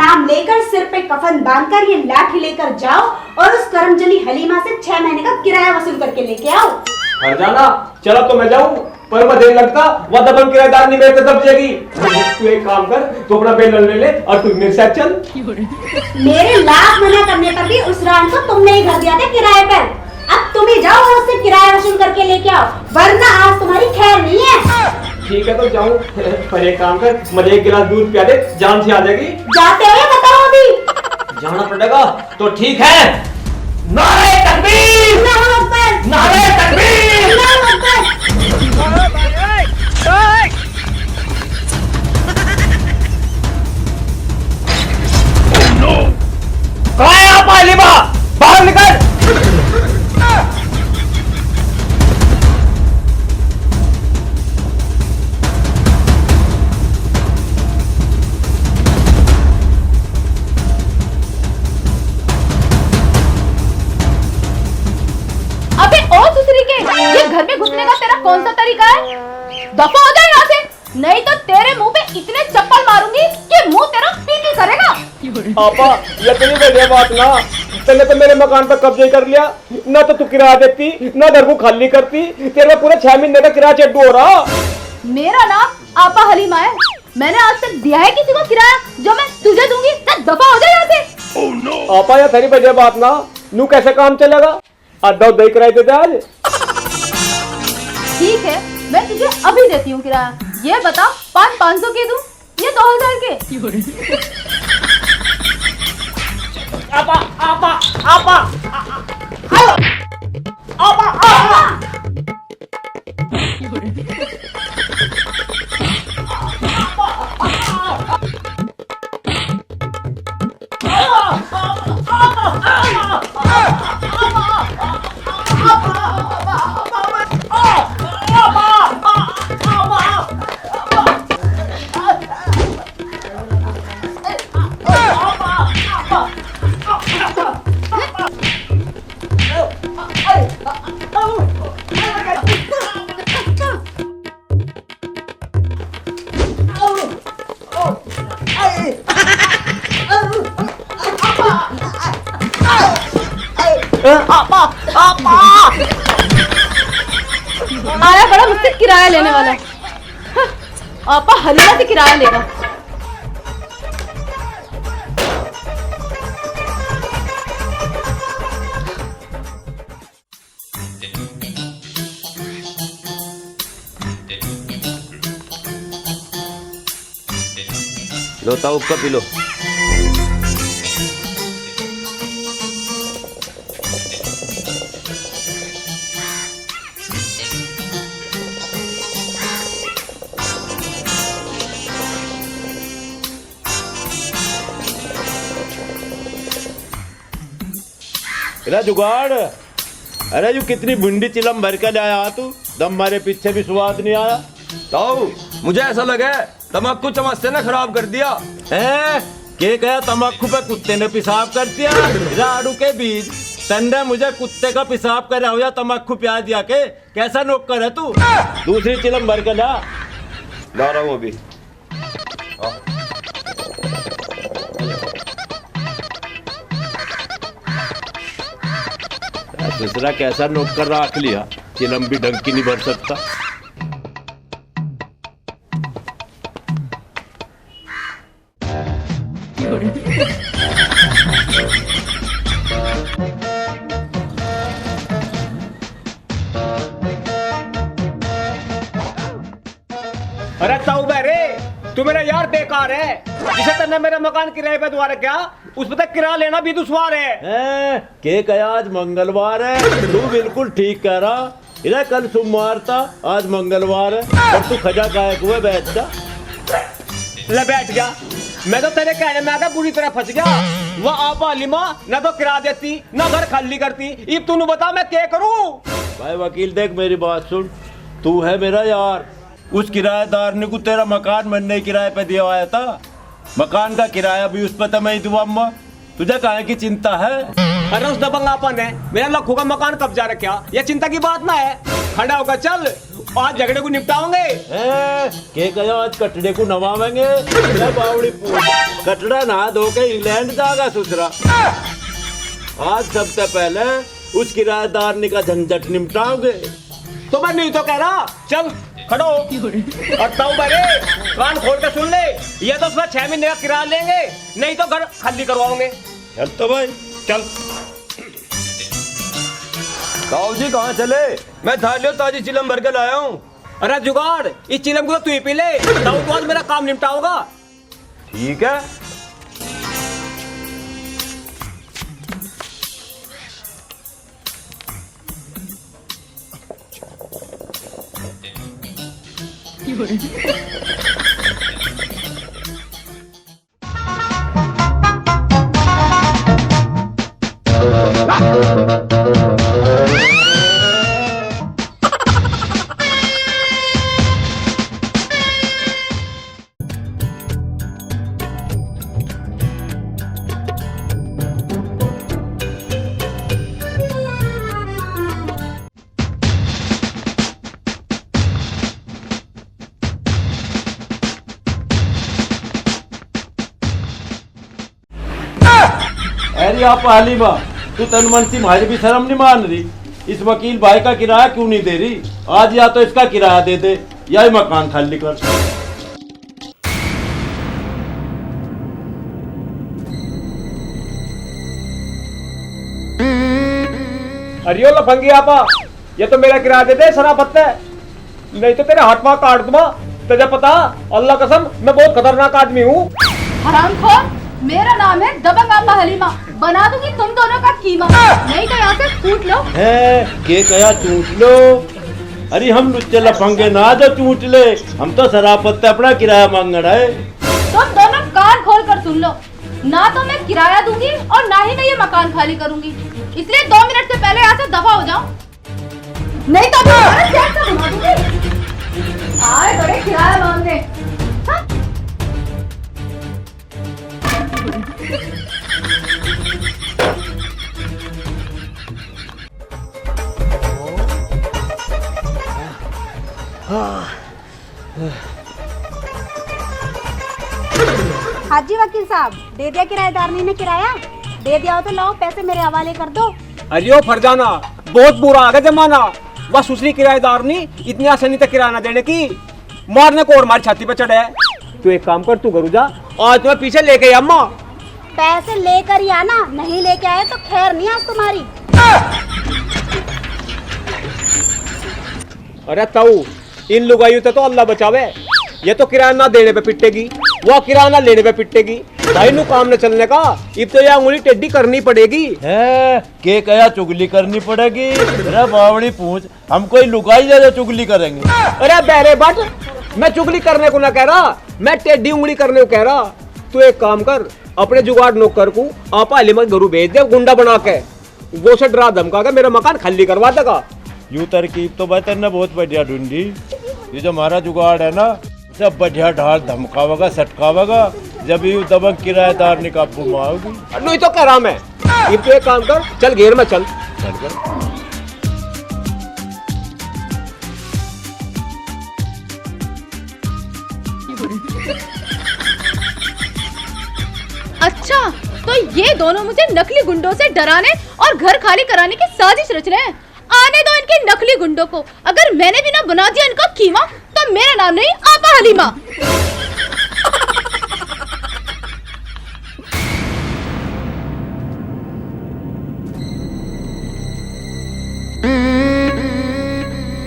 नाम लेकर सिर पे कफन बांधकर ये लाठी लेकर जाओ और उस करमजली हलीमा से 6 महीने का किराया वसूल करके लेके आओ। हर जाना, चलो तो मैं जाऊं, पर मैं देर लगता वह दबन किराएदार नहीं मेरे से दब जाएगी। तू एक काम कर, तू अपना बेलन ले ले और तू मेरे साथ चल। मेरे लाख मना करने पर भी उस रान को तुमने ही घर दिया था किराए पर। अब तुम ही जाओ और उससे किराया वसूल करके लेके आओ, वरना आज तुम्हारी खैर नहीं है। ठीक है तो जाऊं, पर एक काम कर, मुझे एक गिलास दूध पिला दे, जान से आ जाएगी। जाते हो या बताओ अभी? जाना पड़ेगा तो ठीक है। नारे तकबीर, अल्लाहू अकबर, नारे तकबीर। अल्लाहू अकबर। कहाँ है आप हलीमा? बाहर निकल। अबे ओ दूसरी के, ये घर में घुसने का तेरा कौन सा तरीका है? दफा हो जाए यहाँ से, नहीं तो तेरे मुंह पे इतने चप्पल मारूंगी कि मुंह तेरा पीली करेगा। आपा ये तो नहीं बढ़िया बात ना, तूने तो मेरे मकान पर कब्जे कर लिया, ना तो तू किराया देती ना घर को खाली करती, तेरे पूरे 6 महीने का किराया चड्डू हो रहा। मेरा नाम आपा हलीमा है, मैंने आज तक दिया है किसी को किराया जो मैं तुझे दूंगी? दफा हो जाए यहाँ से। आपा ये तेरी बढ़िया बात ना, नू कैसे काम चलेगा? आधा दही किराए देते आज। ठीक है, मैं तुझे अभी देती हूँ किराया। ये बता 500 के दूं ये 2000 के? आपा आपा आपा आपा आपा आया बड़ा मुझसे किराया लेने वाला। आपा हलीमा से किराया लेगा। लो ताऊ का पी लो। अरे जुगाड़, अरे जो कितनी भिंडी चिलम भर कर लाया तू, दम मारे पीछे भी स्वाद नहीं आया। ताऊ मुझे ऐसा लगा तम्बाकू चम्मच से ना खराब कर दिया है के कहा तम्बाकू पे कुत्ते ने पेशाब कर दिया? राड़ू के बीज तंडे मुझे कुत्ते का पेशाब कर हो या तम्बाकू प्याज दिया के? कैसा नौकर है तू? दूसरी चिलम भर कर ला रहा हूँ अभी। दूसरा कैसा नौकर रख लिया, चिलम भी ढंग की नहीं भर सकता। अरे ताऊ बहरे, तू मेरा यार बेकार है, जिसे तन्ने मेरा मकान किराए पे द्वारा क्या, उस पर किराया लेना भी दुश्वार है। के कहा आज मंगलवार है? तू बिल्कुल ठीक कह रहा। इधर कल सोमवार था, आज मंगलवार है और तू खजा गायक हुए बैठ जा। ले बैठ गया, मैं तो तेरे कहने में आकर बुरी तरह फंस गया। वह आपा हलीमा न तो किराया देती न घर खाली करती, अब तू बता मैं क्या करूं? भाई वकील देख मेरी बात सुन, तू है मेरा यार, उस किराएदार ने को तेरा मकान बनने किराए पे दिया हुआ था, मकान का किराया भी उस पर तो मैं ही दूंगा। अम्मा तुझे काहे की चिंता है? अरे उस दबंगापन है, मेरा लाखों का मकान कब्जा रखा, यह चिंता की बात ना है। खड़ा होकर चल, आज झगड़े को निपटाओगे। के कहो आज कटड़े को नवावेंगे। ले बावड़ी पूछ, कटड़ा नहा धो के इंग्लैंड जाएगा ससुरा। आज सबसे पहले उस किराएदार ने का झंझट निपटाओगे। तो मैं नहीं तो कह रहा, चल खड़ो और ताऊ बरे कान खोल के सुन ले, ये तो उसमें 6 महीने का किराया लेंगे, नहीं तो घर खाली करवाओगे। चल तो भाई चल। ताऊ जी कहाँ चले? मैं थालियों ताजी चिलम भर के लाया हूँ। अरे जुगाड़, इस चिलम को तो तू ही पी ले, ताऊ तो आज मेरा काम निपटाओगा। ठीक है। अरे आप हालिमा, तू तनमनसी मारी भी शर्म नहीं मान रही। इस वकील भाई का किराया क्यों नहीं दे रही? आज या तो इसका किराया दे दे या ही मकान खाली कर। अरे लफंगी आपा, ये तो मेरा किराया दे दे शराफत है, नहीं तो तेरे हाथ पाँव काट दूंगा। तुझे पता, अल्लाह कसम मैं बहुत खतरनाक आदमी हूँ। हरामखोर, मेरा नाम है दबंग आपा हलीमा, बना दूंगी तुम दोनों का कीमा। नहीं तो यहाँ से छूट लो। के कया चूट लो? अरे हम लुच्चे लफंगे ना जो चूट ले, हम तो शराफत से अपना किराया मांग रहे है। तुम दोनों कान खोल कर सुन लो, ना तो मैं किराया दूंगी और ना ही मैं ये मकान खाली करूंगी। इसलिए 2 मिनट से पहले यहाँ से दफा हो जाओ, नहीं तो मैं जेल से घुमा दूंगी। आए बड़े किराया मांगने। हाँ? हाजी वकील साहब, दे दिया किराएदारनी ने किराया? दे दिया हो तो लाओ पैसे मेरे हवाले कर दो। अरे ओ फरजाना, बहुत बुरा आ गया जमाना। बस दूसरी किराएदार नहीं इतनी आसानी तक किराया ना देने की, मारने को और मारी छाती पे चढ़े। तू एक काम कर, तू घरू जा, आज तुम्हें पीछे लेके अम्मा। पैसे लेकर ही आना, नहीं लेके आए तो खैर नहीं आज तुम्हारी। अरे ताऊ, इन लुगाइयों से तो अल्लाह बचावे। ये तो किराया ना देने पे पिटेगी, वो किराया ना लेने पे पिटेगी। भाई नु काम न चलने का, अब तो ये उंगली टेढ़ी करनी पड़ेगी। के कया चुगली करनी पड़ेगी? अरे बावड़ी पूछ, हम कोई लुगाई जो चुगली करेंगे? अरे बेरे बट, मैं चुगली करने को ना कह रहा, मैं टेढ़ी उंगली करने को कह रहा। तू एक काम कर, अपने जुगाड़ नौकर को आप हालिमा के घरू भेज दे, गुंडा बना के। वो से डरा धमका के मेरा मकान खाली करवा देगा। यूं तरकीब तो भाई तेने बहुत बढ़िया ढूंढी। ये जो हमारा जुगाड़ है ना, सब बढ़िया ढाल धमकावेगा सटकावेगा, जब यू दबंग किराएदार ने काबू में आओगी। नहीं तो कह रहा मैं, अब तो एक काम कर, चल घेर में चल। अच्छा, तो ये दोनों मुझे नकली गुंडों से डराने और घर खाली कराने की साजिश रच रहे हैं। आने दो इनके नकली गुंडों को। अगर मैंने भी ना बना दिया इनका कीमा, तो मेरा नाम नहीं आपा हलीमा।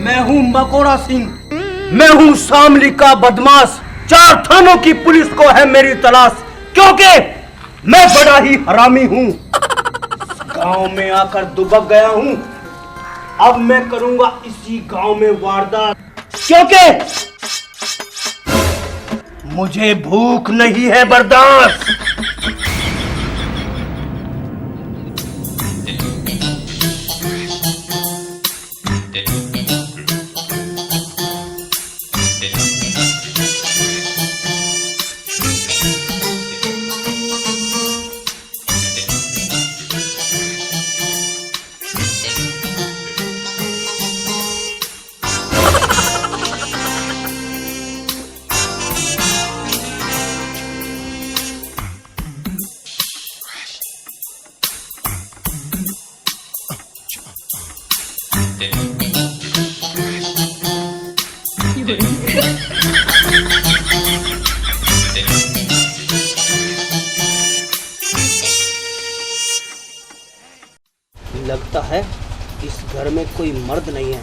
मैं हूं मकोड़ा सिंह, मैं हूं शामली का बदमाश। 4 थानों की पुलिस को है मेरी तलाश, क्योंकि मैं बड़ा ही हरामी हूं। गांव में आकर दुबक गया हूं, अब मैं करूंगा इसी गांव में वारदात, क्योंकि मुझे भूख नहीं है बर्दाश्त। लगता है इस घर में कोई मर्द नहीं है,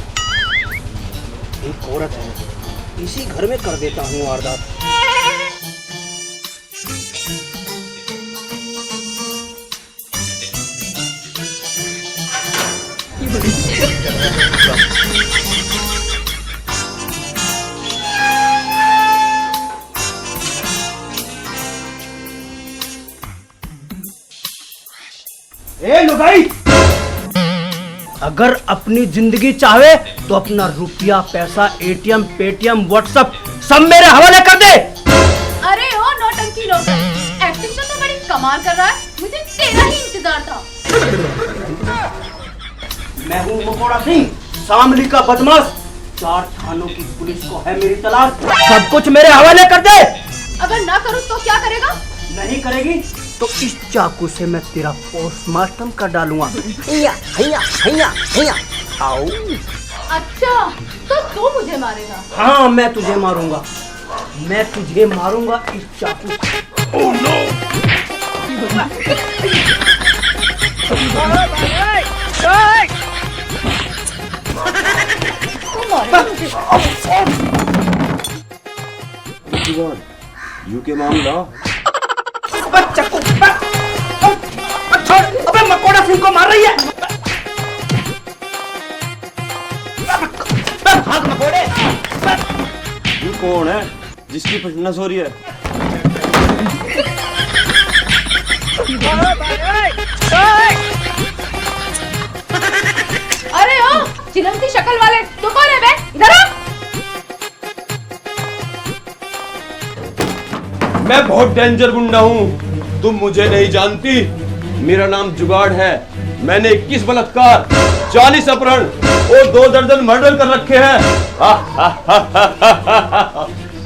एक औरत है। इसी घर में कर देता हूँ वारदात। ए लुगाई, अगर अपनी जिंदगी चाहे तो अपना रुपया, पैसा, एटीएम, पेटीएम, व्हाट्सएप सब मेरे हवाले कर दे। अरे ओ नौटंकी नौटंकी, एक्टिंग तो बड़ी कमाल कर रहा है, मुझे तेरा ही इंतजार था। मैं हूँ मकोड़ा सिंह, शामली का बदमाश। 4 थानों की पुलिस को है मेरी तलाश। सब कुछ मेरे हवाले कर दे। अगर ना करूँ तो क्या करेगा? नहीं करेगी तो इस चाकू से मैं तेरा पोस्टमार्टम कर डालूंगा। हैया हैया हैया हैया, आओ। अच्छा, तो तू मुझे मारेगा? हाँ, मैं तुझे मारूंगा, मैं तुझे मारूंगा इस चाकू से। Oh no! यू के मामला चाकू छोड़, अबे मकोड़ा सिंह को मार रही है। भाग मकोड़े। यू कौन है जिसकी फिटनेस हो रही है? अरे ओ चिलम की शक्ल वाले, तू कौन है बे? इधर आ। मैं बहुत डेंजर गुंडा हूँ, तुम मुझे नहीं जानती। मेरा नाम जुगाड़ है। मैंने 21 बलात्कार, 40 अपहरण और 2 दर्जन मर्डर कर रखे हैं।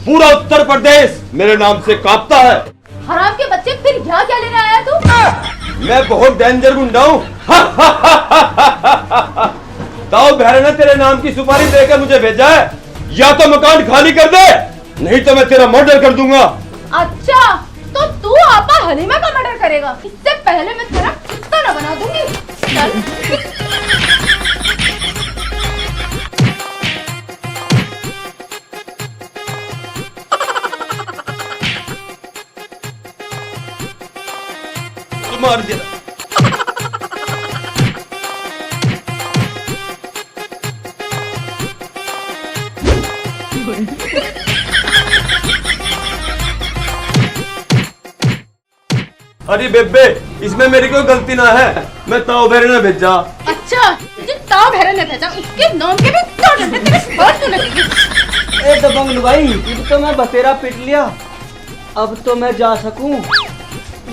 पूरा उत्तर प्रदेश मेरे नाम से कांपता है। हराम के बच्चे, फिर यहाँ क्या लेने आया तू? मैं बहुत डेंजर गुंडा हूँ। ताऊ बहरे ने तेरे नाम की सुपारी देकर मुझे भेजा है। या तो मकान खाली कर दे, नहीं तो मैं तेरा मर्डर कर दूंगा। अच्छा, तो तू आपा हलीमा का मर्डर करेगा? इससे पहले मैं तेरा कुत्ता ना बना दूंगी। चल। मार दिया। अरे बेबे, इसमें मेरी कोई गलती ना है, मैं ताऊ बहरे ने भेजा। अच्छा, जिस ताऊ बहरे ने भेजा उसके नाम के भी 2 डंडे तेरे सर पे लगेंगे। ए दबंग लुगाई, अब तो मैं बतेरा पीट लिया, अब तो मैं जा सकूं।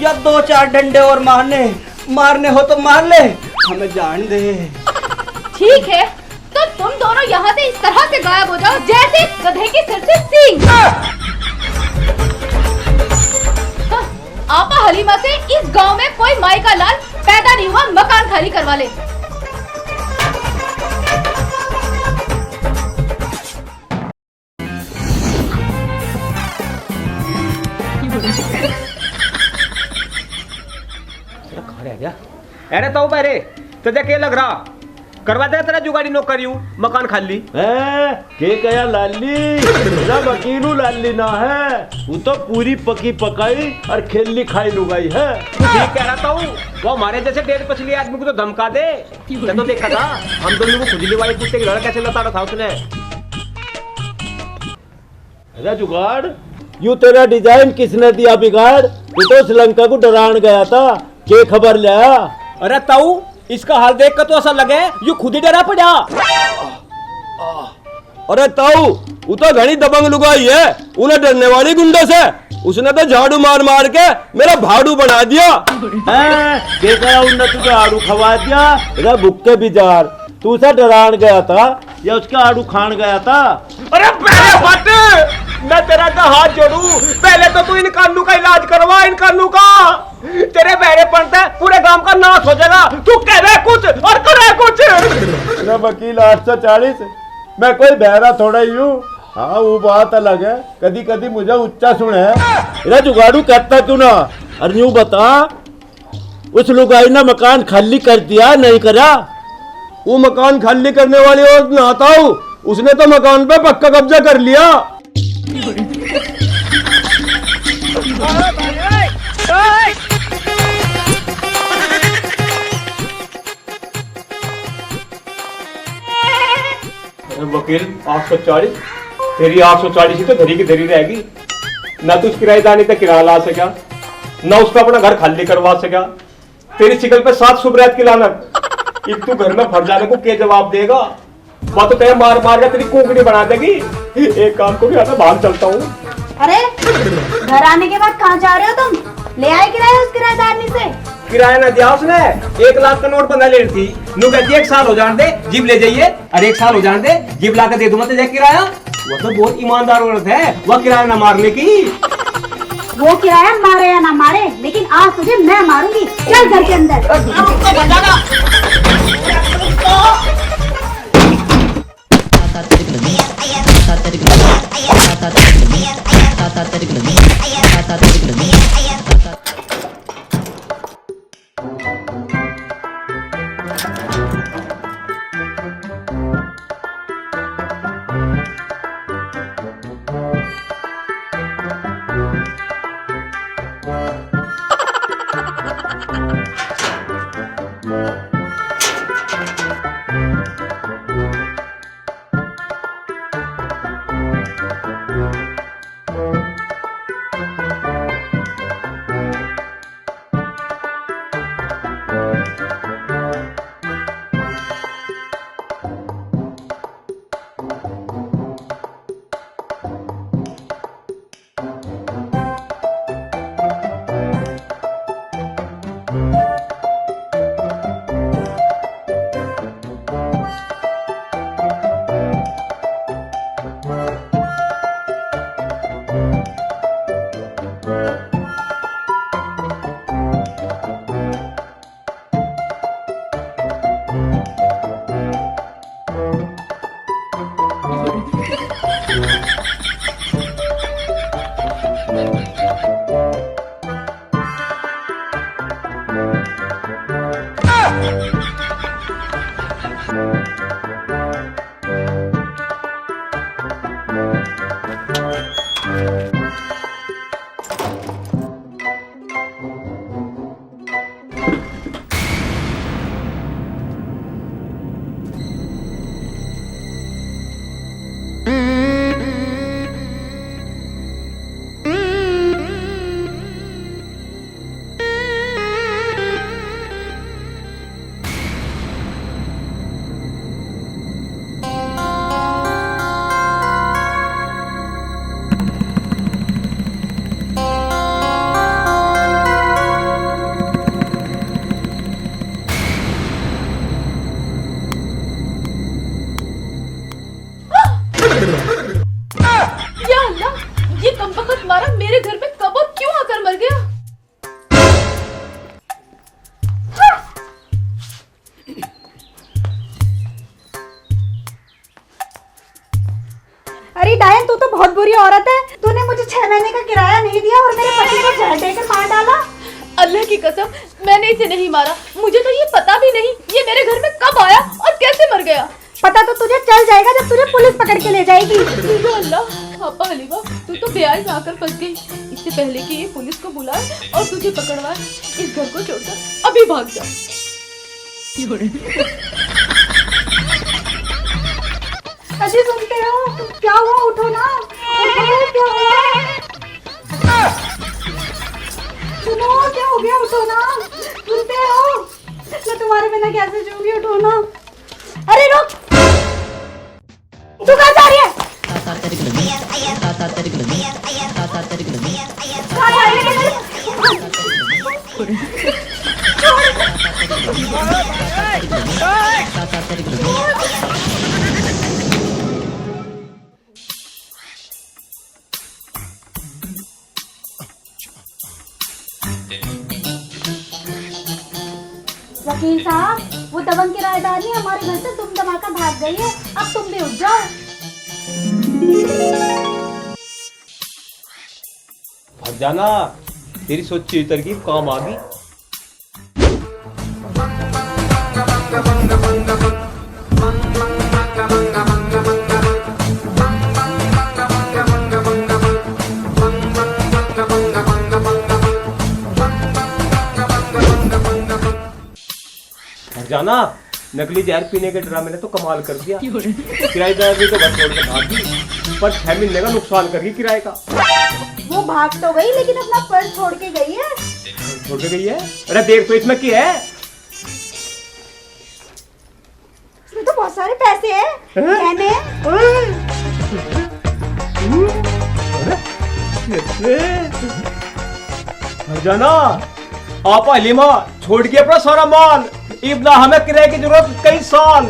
या 2-4 डंडे और मारने हो तो मार ले, हमें जान दे। ठीक है, तो तुम दोनों यहाँ से इस तरह से गायब हो जाओ जैसे गधे के सिर से सींग। आपा हलीमा से इस गांव में कोई माई का लाल पैदा नहीं हुआ, मकान खाली करवा ले। अरे ताऊ बहरे, तुझे क्या लग रहा? करवा दे तेरा जुगाड़ी नौकरी हूँ, मकान खाली है के कया लाली ना वकीलू लाली ना है, वो तो पूरी पकी पकाई और खेली खाई लुगाई है। ठीक कह रहा था वो हमारे जैसे 1.5 पछली आदमी को तो धमका दे। मैं तो देखा था, हम दोनों को खुजली वाली कुत्ते की लड़ कैसे लता रहा था उसने। अरे जुगाड़, यू तेरा डिजाइन किसने दिया बिगाड़? तू तो श्रीलंका को डरान गया था, के खबर लिया? अरे ताऊ, इसका हाल देख कर तो ऐसा लगे यू खुद ही डरा पड़ा। अरे ताऊ, वो तो घनी दबंग लुगाई है, उन्हें डरने वाली गुंडे से। उसने तो झाड़ू मार मार के मेरा भाड़ू बना दिया। के कया उन्हें तुझे आड़ू खवा दिया? अरे भुक्के बिजार, तू उसे डरान गया था या उसका आड़ू खान गया था? अरे पहले हट, मैं तेरा का हाथ जोड़ू, पहले तो तू इन कानू का इलाज करवा, इन कानू का। तेरे बहरे पड़ते पूरे गांव का नाश हो जाएगा। तू कह रहे कुछ और करे कुछ। वकील 840, मैं कोई बहरा थोड़ा ही हूँ। हाँ वो बात अलग है, कदी कदी मुझे उच्चा सुने है जुगाड़ू कहता क्यों ना। अरे यूं बता, उस लुगाई ने मकान खाली कर दिया नहीं करा? वो मकान खाली करने वाली और नहाता हूँ, उसने तो मकान पे पक्का कब्जा कर लिया। वकील 840, तेरी 840 ही तो धरी की धरी रहेगी। ना तो उस किराएदार ने किराया ला सका, ना उसका अपना घर खाली करवा सका। तेरी शिकल पे 7 सुबरैत की लानत। एक तू घर में फट जाने को क्या जवाब देगा? वह तो तेरे मार मार के तेरी कोकड़ी बना देगी। एक काम को भी आता भाग चलता हूँ। अरे घर आने के बाद कहाँ जा रहे हो तुम? ले आए किराया उस किराएदारनी से? किराया ना दिया उसने, 1 लाख का नोट बंधा ले रही थी। नू कहती 1 साल हो जाने दे, जीप ले जाइए। अरे 1 साल हो जाने दे, जीप ला के दे दूंगा तुझे किराया। वो तो बहुत ईमानदार औरत है, वह किराया ना मारने की। वो किराया मारे या ना मारे, लेकिन आज तुझे मैं मारूंगी। चल घर के अंदर। या अल्लाह, ये कमबख्त मारा मेरे घर में कब और क्यों आकर मर गया? अरे डायन, तू तो बहुत बुरी औरत है। तूने मुझे 6 महीने का किराया नहीं दिया और मेरे पति को जहर देकर मार डाला। अल्लाह की कसम, मैंने इसे नहीं मारा। मुझे तो ये पता भी नहीं ये मेरे घर में कब आया और कैसे मर गया। पता तो तुझे चल जाएगा जब तुझे पुलिस पकड़ के ले जाएगी। या अल्लाह, अब्बा हलीमा, तू तो बेआई में आकर फंस गई। इससे पहले कि ये पुलिस को बुलाए और तुझे पकड़वाए, इस घर को छोड़कर अभी भाग जा। अजी सुनते हो? क्या हुआ? उठो ना, उठो, क्या हुआ? सुनो, क्या हो गया? उठो ना, सुनते हो? मैं तुम्हारे बिना कैसे जीऊंगी? उठो ना। अरे रुक, तू कहाँ जा रही है? कहाँ जा रही है? वकील साहब, वो दबंग किराएदार नहीं हमारे घर से दुम दमाकर भाग गई है। अब तुम भी उठ जाओ। भाग जाना, तेरी सोची हुई तरकीब काम आ गई। भाग जाना, नकली जहर पीने के ड्रामे ने तो कमाल कर दिया। किराएदार भी तो घर छोड़ के भाग गई, पर 6 महीने का नुकसान कर गई किराए का। वो भाग तो गई लेकिन अपना पर्स छोड़ के गई है। छोड़ के गई है? अरे देख तो इसमें क्या है? इसमें तो बहुत सारे पैसे हैं, गहने। जाना आप हलीमा छोड़ के अपना सारा माल, इब्ना हमें किराए की जरूरत कई साल।